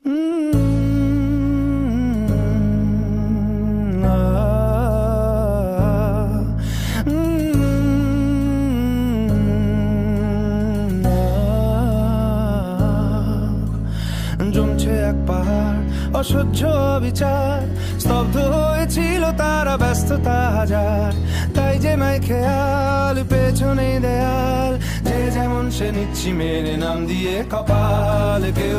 জমছে এক পাহাড় অসহ্য বিচার, স্তব্ধ হয়েছিল তারা, ব্যস্ততা হাজার। তাই যে নাই খেয়াল, পেছনে দেয়াল, যে যেমন সে নিচ্ছি মেনে নাম দিয়ে কপাল। কেউ